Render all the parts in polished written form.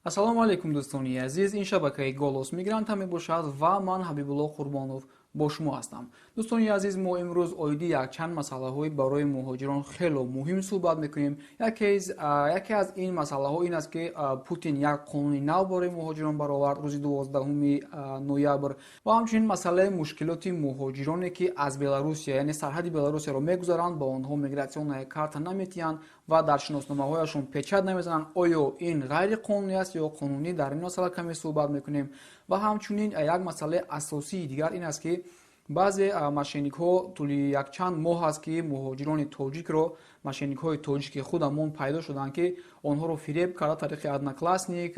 ассалому алайкум дӯстони азиз, ин шабакаи голос мигранта мебошад ва ман Ҳабибулло Қурбонов бо шумо ҳастам. Дӯстони азиз, мо имрӯз оиди якчанд масъалаҳои барои муҳоҷирон хело муҳим суҳбат мекунем. Яке аз ин масъалаҳо ин аст, ки Путин як қонуни нав барои муҳоҷирон баровард рӯзи 12 ноябр ва ҳамчунин масъалаи мушкилоти муҳоҷироне, ки аз Беларусия, яъне сарҳади Беларусияро мегузаранд, ба онҳо мигратсионная карта наметиҳанд ва дар шиносномаҳояшон печат намезананд. Оё ин ғайриқонунӣ аст ё қонунӣ? Дар ин масъала каме суҳбат мекунем. Ва ҳамчунин як масъалаи асосии дигар ин аст, ки баъзе мошенникҳо тӯли якчанд моҳ аст, ки муҳоҷирони тоҷикро, мошенникҳои тоҷики худамон пайдо шуданд, ки онҳоро фиреб карда тариқи одноклассник,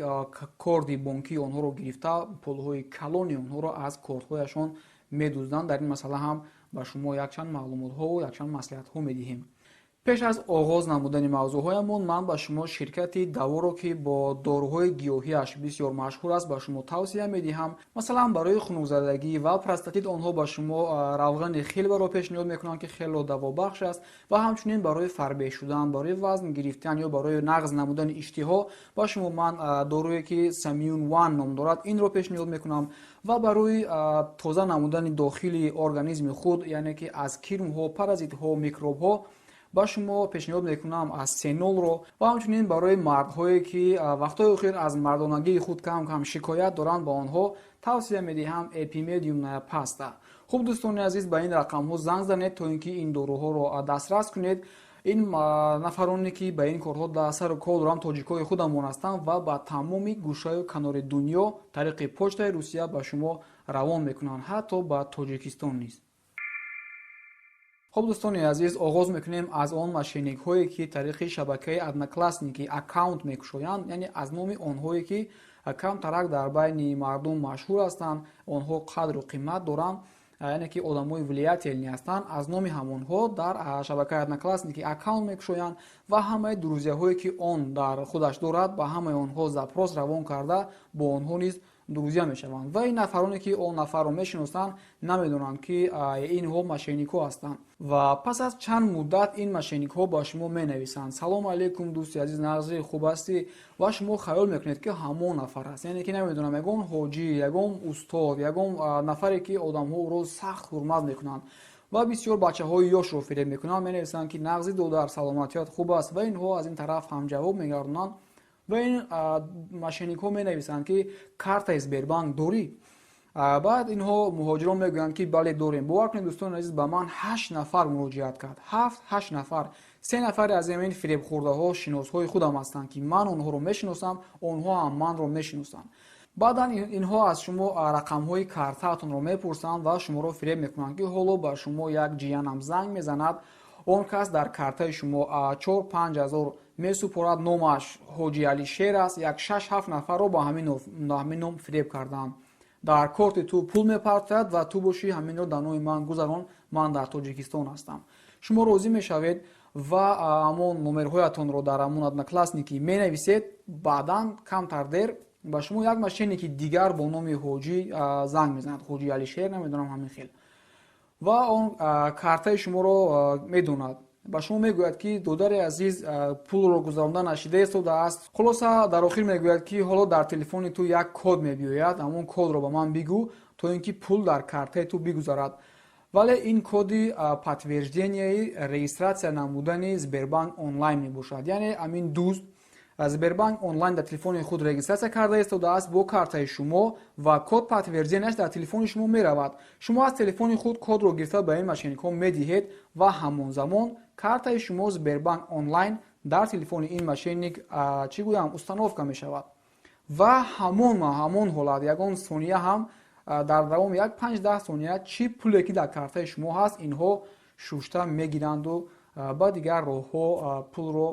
корди бонкии онҳоро гирифта, пулҳои калони онҳоро аз кортҳояшон медузданд. Дар ин масъала ҳам ба шумо якчанд маълумотҳо, якчанд маслиҳатҳо медиҳем. пеш аз оғоз намудани мавзӯъҳоямон, ман ба шумо ширкати даворо, ки бо доруҳои гиёҳиаш бисёр машҳур аст, ба шумо тавсия медиҳам. Масалан, барои хунукзадагӣ ва простатит онҳо ба шумо равғани хелбаро пешниҳод мекунанд, ки хело давобахш аст, ва ҳамчунин барои фарбеҳ шудан, барои вазн гирифтан ё барои нағз намудани иштиҳо ба шумо ман доруе, ки Самиун One ном дорад, инро пешниҳод мекунам. ва барои тоза намудани дохили организми худ, яъне ки аз кирмҳо, паразитҳо, микробҳо ба шумо пешниҳод мекунам аз Сенолро. ва ҳамчунин барои мардҳое, ки вақтҳои охир аз мардонагии худ кам шикоят доранд, ба онҳо тавсия медиҳам Epimedium Pasta. хуб дӯстони азиз, ба ин рақамҳо занг занед, то ин ки ин доруҳоро дастрас кунед. ин нафароне, ки ба ин корҳо сару кор доранд, тоҷикҳои худамон ҳастанд ва ба тамоми гӯшаю канори дунё тариқи почтаи Русия ба шумо равон мекунанд, ҳатто ба Тоҷикистон низ. хуб дӯстони азиз, оғоз мекунем аз он мошенникҳое, ки тариқи шабакаи одноклассники аккаунт мекушоянд, яъне аз номи онҳое, ки камтарак дар байни мардум машҳур ҳастанд, онҳо қадру қимат доранд, яъне ки одамои влиятелни ҳастанд, аз номи ҳамонҳо дар шабакаи одноклассники аккаунт мекушоянд ва ҳамаи друзяҳое, ки он дар худаш дорад, ба ҳамаи онҳо запрос равон карда бо онҳо низ друзя мешаванд. ва ин нафароне, ки он нафарро мешиносанд, намедонанд, ки инҳо мошенникҳо ҳастанд. ва пас аз чанд муддат ин мошенникҳо ба шумо менависанд: салому алейкум дӯсти азиз, нағзи хуб ҳастӣ? ва шумо хаёл мекунед, ки ҳамон нафар аст, яъне ки намедонам, ягон ҳоҷӣ, ягон устод, ягон нафаре, ки одамҳо ӯро сахт ҳурмат мекунанд ва бисёр бачаҳои ёшро фиреб мекунанд, менависанд, ки нағзи додар, саломатият хуб аст, ва инҳо аз ин тараф ҳам ҷавоб мегардонанд. ва ин мошенникҳо менависанд, ки картаи Сбербанк дорӣ? баъд инҳо муҳоҷирон мегӯянд, ки бале дорем. бовар кунед дӯстони азиз, ба ман 8 нафар муроҷиат кард. 8 нафар. 3 нафаре аз ин фиребхӯрдаҳо шиносҳои худам ҳастанд, ки ман онҳоро мешиносам, онҳо ҳам манро мешиносанд. баъдан инҳо аз шумо рақамҳои картаатонро мепурсанд ва шуморо фиреб мекунанд, ки ҳоло ба шумо як ҷиянам занг мезанад. он кас дар картаи шумо 4-5 ҳазор месупорад, номаш Ҳоҷи Алишер аст. як 6-7 нафарро ба ҳамин ном фиреб карданд. дар корти ту пул мепартояд ва ту бошӣ ҳаминро дар номи ман гузарон, ман дар Тоҷикистон ҳастам. шумо розӣ мешавед ва ҳамон номерҳоятонро дар ҳамон одноклассники менависед. баъдан камтар дер ба шумо як мошенники дигар бо номи Ҳоҷӣ занг мезанад, Ҳоҷи Алишер, намедонам ҳамин хел, ва он картаи шуморо медонад. ба шумо мегӯяд, ки додари азиз, пулро гузаронда нашида истодааст. хулоса дар охир мегӯяд, ки ҳоло дар телефони ту як код мебиёяд, ҳамон кодро ба ман бигӯ, то ин ки пул дар картаи ту бигузарад. вале ин коди подтвержденияи регистратсия намудани Сбербанк онлайн мебошад. яъне амин дӯст Сбербанк онлайн дар телефони худ регистратсия карда истодааст бо картаи шумо ва код подтвержденияш дар телефони шумо меравад. шумо аз телефони худ кодро гирифта ба ин мошенникҳо медиҳед ва ҳамон замон картаи шумо Сбербанк онлайн дар телефони ин мошенник чӣ гӯям установка мешавад. ва ҳамон ҳолат ягон сония ҳам дар давоми як 5-10 сония чӣ пуле, ки дар картаи шумо ҳаст, инҳо шушта мегиранду ба дигар роҳҳо пулро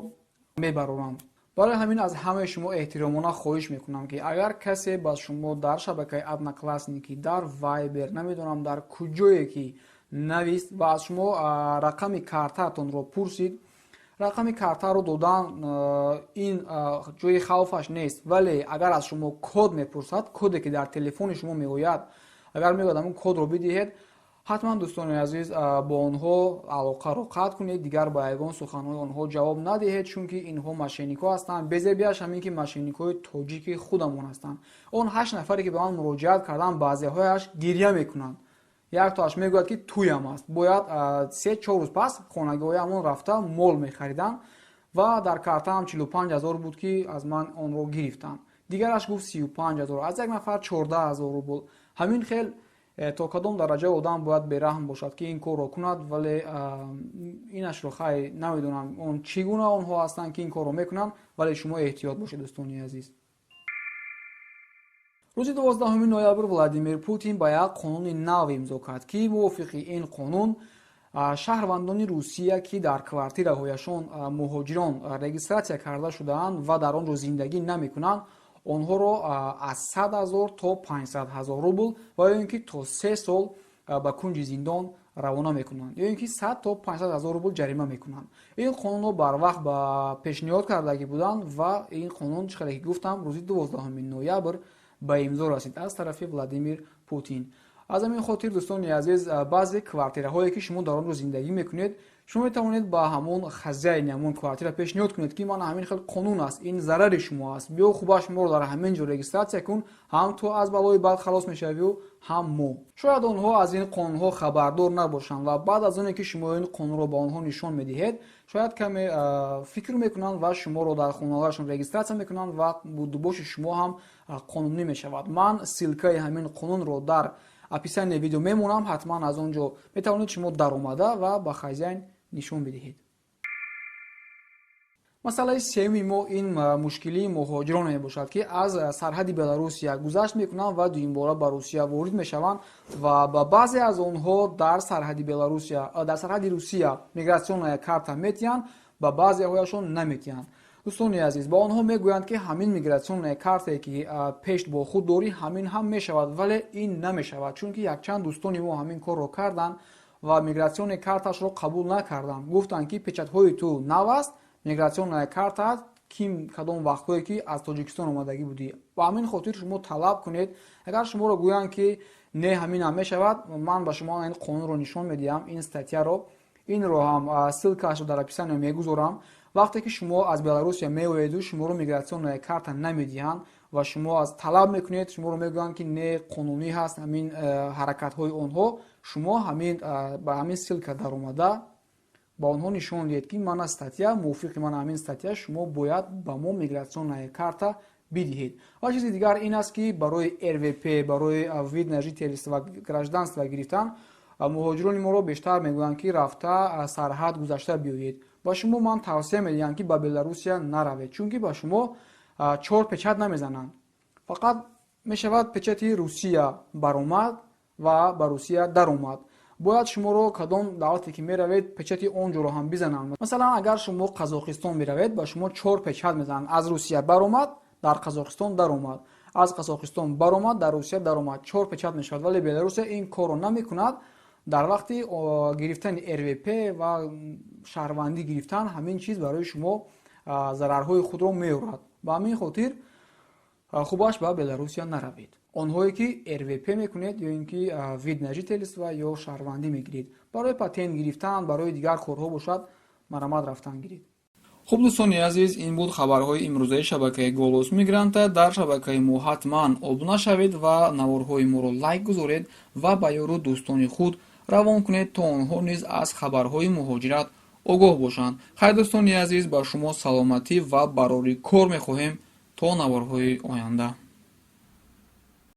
мебаронанд. барои ҳамин аз ҳамаи шумо эҳтиромона хоҳиш мекунам, ки агар касе ба шумо дар шабакаи одноклассники, дар Viber, намедонам дар куҷое ки навист ва аз шумо рақами картаатонро пурсид, рақами картаро додан ин ҷои хавфаш нест, вале агар аз шумо код мепурсад, коде ки дар телефони шумо меояд, агар мегӯяд ҳамин кодро бидиҳед, ҳатман дӯстони азиз бо онҳо алоқаро қатъ кунед, дигар ба ягон суханҳои онҳо ҷавоб надиҳед, чунки инҳо мошенникҳо ҳастанд. безебиаш ҳамин ки мошенникҳои тоҷики худамон ҳастанд. Он 8 нафаре ки ба ман муроҷиат карданд, баъзеҳояш гирья мекунанд. Яктоаш мегӯяд ки туям аст. Бояд 3-4 рӯз пас хонагоҳиамон рафта мол мехариданд ва дар картаам 45 000 буд ки аз ман онро гирифтанд. дигараш гуфт 35 000, аз як нафар 14 000 рубл. ҳамин хел то кадом дараҷа одам бояд бераҳм бошад ки ин корро кунад, вале инашро хай намедонам он чӣ гуна онҳо ҳастанд ки ин корро мекунанд, вале шумо эҳтиёт бошед дӯстони азиз. рӯзи 12 ноябр Владимир Путин ба як қонуни нав имзо кард ки мувофиқи ин қонун шаҳрвандони Русия ки дар квартираҳояшон муҳоҷирон регистратсия карда шудаанд ва дар он ҷо зиндагӣ намекунанд, онҳоро аз 100 000 то 500 000 рубл ва ё ин ки то 3 сол ба кунҷи зиндон равона мекунанд, ё ин ки 100 то 500 000 рубл ҷарима мекунанд. ин қонунро барвақт ба пешниҳод кардагӣ буданд ва ин қонун чӣ қадar ки гуфтам рӯзи 12 ноябр ба имзо расид аз тарафи Владимир Путин. аз ҳамин хотир дӯстони азиз, баъзе квартираҳое ки шумо дар он ҷо зиндагӣ мекунед, шумо метавонед ба ҳамон хазяини ҳамон квартира пешниҳод кунед ки ман ҳамин хел қонун аст, ин зарари шумо аст, биё хубаш моро дар ҳамин ҷо регистратсия кун, ҳам ту аз балои бад халос мешавию, ҳам мо. шояд онҳо аз ин қонунҳо хабардор набошанд ва баъд аз оне ки шумо ин қонунро ба онҳо нишон медиҳед, шояд каме фикр мекунанд ва шуморо дар хонаҳояшон регистратсия мекунанд ва будубоши шумо ҳам қонунӣ мешавад. ман силкаи ҳамин қонунро дар описание видео мемонам, ҳатман аз он ҷо метавонед шумо даромада ва ба хазяин нишон бидиҳед. масъалаи сеюми мо ин мушкилии муҳоҷирон мебошад ки аз сарҳади Беларусия гузашт мекунанд ва дуюмбора ба Русия ворид мешаванд ва ба баъзе аз онҳо дар сарҳади Русия мигратсионная карта метиҳанд, ба баъзеҳояшон наметиҳанд. дӯстони азиз, ба онҳо мегӯянд ки ҳамин мигратсионная картае ки пешт бо худ дорӣ ҳамин ҳам мешавад, вале ин намешавад, чунки якчанд дӯстони мо ҳамин корро карданд ва мигратсионная карташро қабул накарданд. гуфтанд ки печатҳои ту нав аст, мигратсионная карта ким кадом вақтҳое ки аз Тоҷикистон омадагӣ будӣ. ба ҳамин хотир шумо талаб кунед, агар шуморо гӯянд ки не ҳаминам мешавад, ман ба шумо ин қонунро нишон медиҳам, ин статьяро, инро ҳам ссилкаашро дар описание мегузорам. вақте ки шумо аз Беларусия меоеду, шуморо мигратсионная карта намедиҳанд ва шумо аз талаб мекунед, шуморо мегӯянд ки не қонунӣ ҳаст ҳамин ҳаракатҳои онҳо, шумо ба ҳамин ссилка даромада ба онҳо нишон диҳед ки мана статья, мувофиқи мана ҳамин статья шумо бояд ба мо мигратсионная карта бидиҳед. ва чизи дигар ин аст ки барои РВП, барои вид на жительство, гражданство гирифтан муҳоҷирони моро бештар мегӯянд ки рафта сарҳад гузашта биёед. ба шумо ман тавсия медиҳам ки ба Беларусия наравед, чунки ба шумо 4 печат намезананд. фақат мешавад печати Русия баромад ва ба Русия даромад. бояд шуморо кадом давлате ки меравед печати он ҷоро ҳам бизананд. масалан агар шумо Қазоқистон меравед, ба шумо 4 печат мезананд. аз Русия баромад, дар Қазоқистон даромад, аз Қазоқистон баромад, дар Русия даромад. 4 печат мешавад, вале Беларусия ин корро намекунад. дар вақти гирифтани РВП ва шаҳрвандӣ гирифтан ҳамин чиз барои шумо зарарҳои худро меорад. ба ҳамин хотир хубаш ба Беларусия наравед. онҳое ки РВП мекунед ё ин ки вид на жительство ё шаҳрвандӣ мегиред, барои патент гирифтан, барои дигар корҳо бошад, марамад рафтан гиред. хуб дӯстони азиз, ин буд хабарҳои имрӯзаи шабакаи Голос Мигранта. дар шабакаи мо ҳатман обуна шавед ва наворҳои моро лайк гузоред ва ба ёру дӯстони худ равон кунед, то онҳо низ аз хабарҳои муҳоҷират огоҳ бошанд. хайр дӯстони азиз, ба шумо саломатӣ ва барори кор мехоҳем то наворҳои оянда.